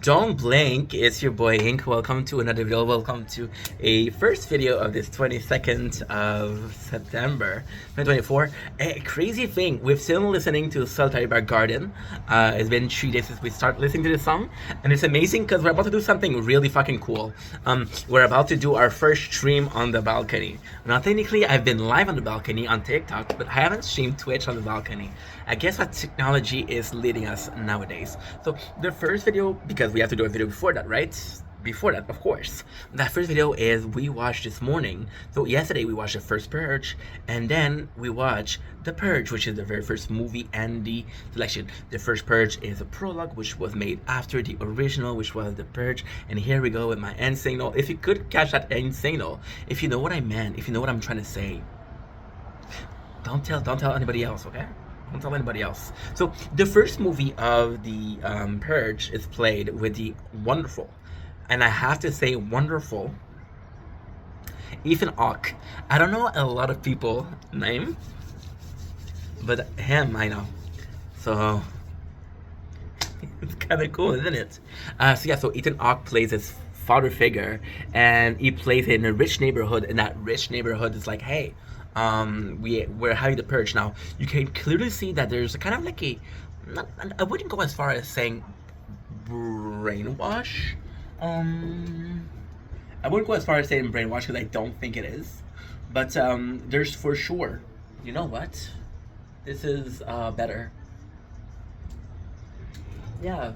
Don't blink, it's your boy Ink. Welcome to another video. Welcome to a first video of this 22nd of September 2024. A crazy thing, we've still listening to Solitary Bar Garden. It's been 3 days since we started listening to this song, and it's amazing because we're about to do something really fucking cool. We're about to do our first stream on the balcony. Now, technically, I've been live on the balcony on TikTok, but I haven't streamed Twitch on the balcony. I guess what technology is leading us nowadays. So the first video, because we have to do a video before that, right? Before that, of course. That first video is we watched this morning. So yesterday we watched the first Purge, and then we watched The Purge, which is the very first movie and the selection. The first Purge is a prologue, which was made after the original, which was The Purge. And here we go with my end signal. If you could catch that end signal, if you know what I meant, if you know what I'm trying to say, don't tell anybody else, okay? Don't tell anybody else. So the first movie of the Purge is played with the wonderful, and I have to say wonderful, Ethan Hawke. I don't know a lot of people name, but him I know. So it's kind of cool, isn't it? So Ethan Hawke plays his father figure, and he plays in a rich neighborhood, and that rich neighborhood is like, hey, we're having the purge now. You can clearly see that there's a kind of like I wouldn't go as far as saying brainwash. I wouldn't go as far as saying brainwash because I don't think it is. But there's for sure. You know what? This is better. Yeah,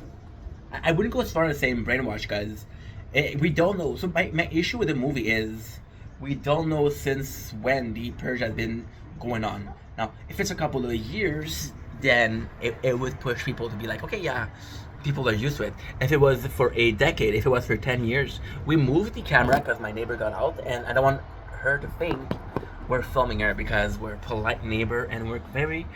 I wouldn't go as far as saying brainwash because we don't know. So my issue with the movie is, we don't know since when the purge has been going on. Now, if it's a couple of years, then it would push people to be like, okay, yeah, people are used to it. If it was for a decade, if it was for 10 years, we moved the camera because my neighbor got out, and I don't want her to think we're filming her because we're a polite neighbor and we're very,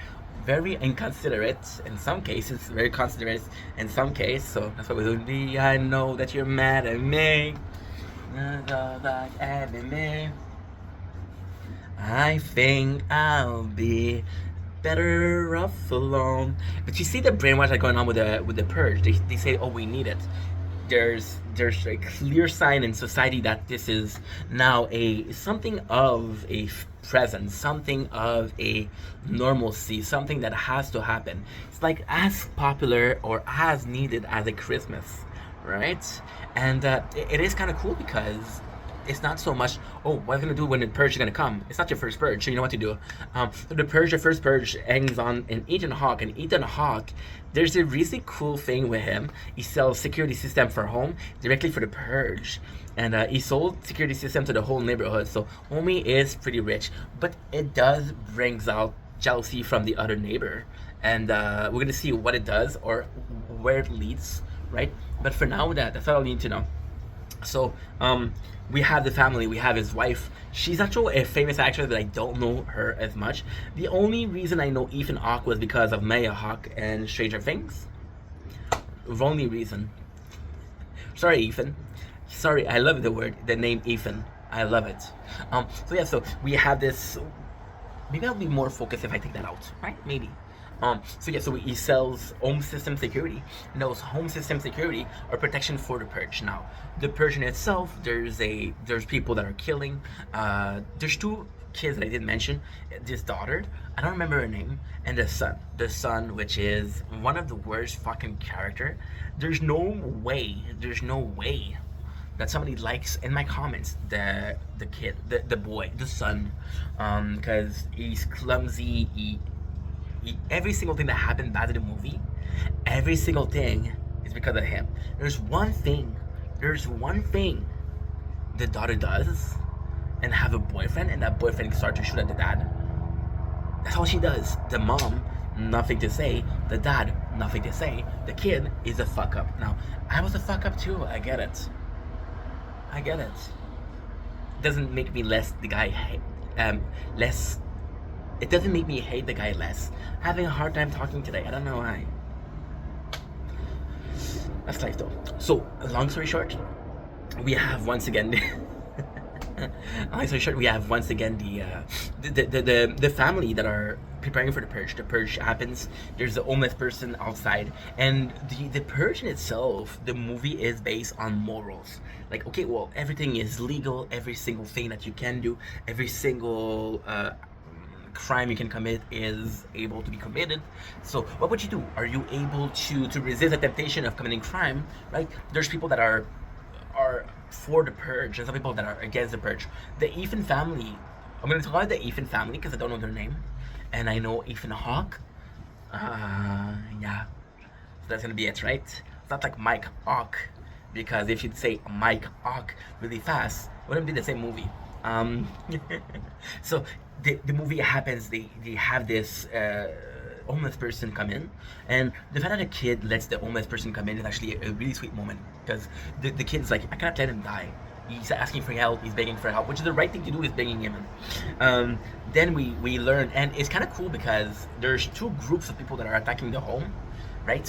very inconsiderate in some cases, very considerate in some cases. So that's what we do. I know that you're mad at me. I think I'll be better off alone. But you see the brainwash that's going on with the purge. They say, oh, we need it. There's a clear sign in society that this is now something of a presence, something of a normalcy, something that has to happen. It's like as popular or as needed as a Christmas, right? And it is kind of cool because it's not so much, oh, what are you gonna do when the purge is gonna come? It's not your first purge, so you know what to do. So the first purge hangs on in Ethan Hawke, and Ethan Hawke, there's a really cool thing with him. He sells security system for home directly for the purge, and he sold security system to the whole neighborhood. So homie is pretty rich, but it does brings out jealousy from the other neighbor, and we're gonna see what it does or where it leads, right? But for now, that's all you need to know. So we have the family, we have his wife. She's actually a famous actress, but I don't know her as much. The only reason I know Ethan Hawke was because of Maya Hawke and Stranger Things. The only reason. Sorry, Ethan. Sorry, I love the name Ethan. I love it. So we have this. Maybe I'll be more focused if I take that out, right? Maybe. So he sells home system security. And those home system security are protection for the purge. Now, the purge in itself, there's people that are killing. There's two kids that I didn't mention. This daughter, I don't remember her name, and the son, which is one of the worst fucking character. There's no way that somebody likes in my comments the kid, the boy, the son, because he's clumsy. Every single thing that happened bad in the movie, every single thing is because of him. There's one thing the daughter does, and have a boyfriend, and that boyfriend starts to shoot at the dad. That's all she does. The mom, nothing to say. The dad, nothing to say. The kid is a fuck up. Now, I was a fuck up too. I get it. Doesn't make me less the guy. Less. It doesn't make me hate the guy less. Having a hard time talking today. I don't know why. That's life though. So, long story short, we have once again long story short, we have once again the family that are preparing for the purge. The purge happens. There's a homeless person outside, and the purge in itself, the movie is based on morals. Like, okay, well, everything is legal. Every single thing that you can do, every single crime you can commit is able to be committed. So what would you do? Are you able to resist the temptation of committing crime? Right? There's people that are for the purge, and some people that are against the purge. The Ethan family. I'm gonna talk about the Ethan family because I don't know their name, and I know Ethan Hawke. Yeah, so that's gonna be it, right? It's not like Mike Hawke, because if you'd say Mike Hawke really fast, it wouldn't be the same movie. Um, so the movie happens. They have this homeless person come in, and the fact that a kid lets the homeless person come in is actually a really sweet moment, because the kid's like, I cannot let him die. He's asking for help. He's begging for help, which is the right thing to do. Is begging him in. Then we learn, and it's kind of cool because there's two groups of people that are attacking the home, right?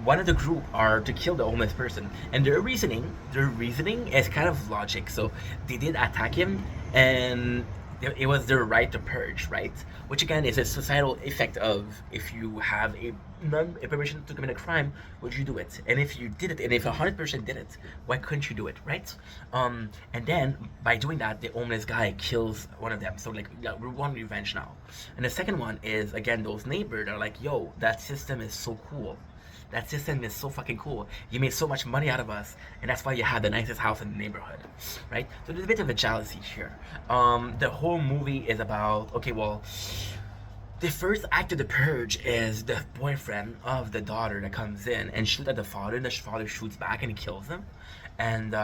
One of the group are to kill the homeless person, and their reasoning is kind of logic. So they did attack him, and it was their right to purge, right? Which again is a societal effect of, if you have a permission to commit a crime, would you do it? And if you did it, and if 100% did it, why couldn't you do it, right? And then by doing that, the homeless guy kills one of them. So like, yeah, we want revenge now. And the second one is, again, those neighbors are like, yo, that system is so cool. That system is so fucking cool. You made so much money out of us, and that's why you had the nicest house in the neighborhood, right? So there's a bit of a jealousy here. The whole movie is about, okay, well, the first act of the purge is the boyfriend of the daughter that comes in and shoots at the father, and the father shoots back and he kills him. And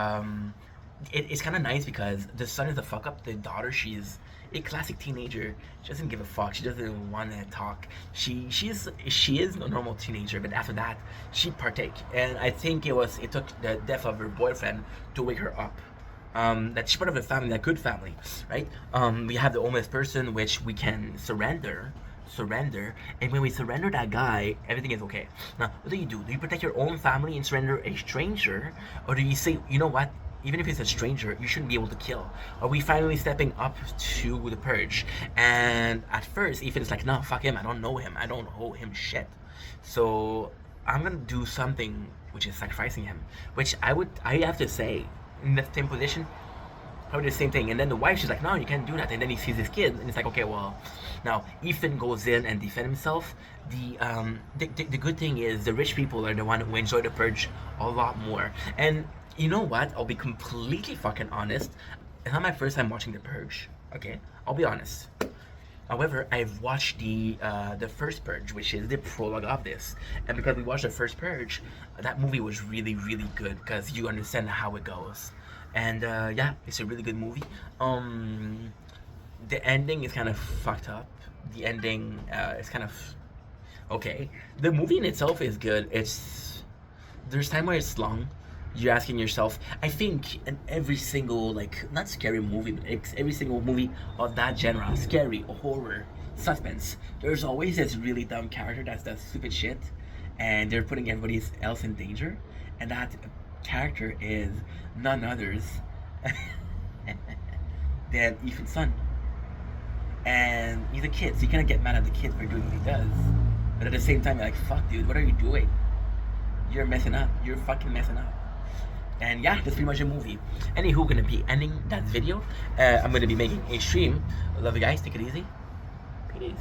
it's kind of nice because the son is a fuck up. The daughter, she's a classic teenager. She doesn't give a fuck. She doesn't want to talk. She is a normal teenager, but after that, she partake. And I think it took the death of her boyfriend to wake her up. That she's part of a family, that good family, right? We have the homeless person, which we can surrender, and when we surrender that guy, everything is okay. Now, what do? Do you protect your own family and surrender a stranger, or do you say, you know what? Even if it's a stranger, you shouldn't be able to kill. Are we finally stepping up to the purge? And at first, Ethan's like, no, fuck him. I don't know him. I don't owe him shit. So I'm gonna do something which is sacrificing him. Which I have to say, in the same position, probably the same thing. And then the wife, she's like, no, you can't do that. And then he sees his kid, and it's like, okay, well, now Ethan goes in and defend himself. The good thing is the rich people are the one who enjoy the purge a lot more. And you know what? I'll be completely fucking honest. It's not my first time watching The Purge. Okay, I'll be honest. However, I've watched the first Purge, which is the prologue of this, and because we watched the first Purge, that movie was really, really good because you understand how it goes. And yeah, it's a really good movie. The ending is kind of fucked up. The ending is kind of okay. The movie in itself is good. There's time where it's long. You're asking yourself, I think in every single, like, not scary movie, but every single movie of that genre, scary, horror, suspense, there's always this really dumb character that's does stupid shit, and they're putting everybody else in danger, and that character is none others than Ethan's son. And he's a kid, so you can't get mad at the kid for doing what he does, but at the same time, you're like, fuck, dude, what are you doing? You're messing up. You're fucking messing up. And yeah, that's pretty much a movie. Anywho, gonna be ending that video. I'm gonna be making a stream. Love you guys. Take it easy. Peace.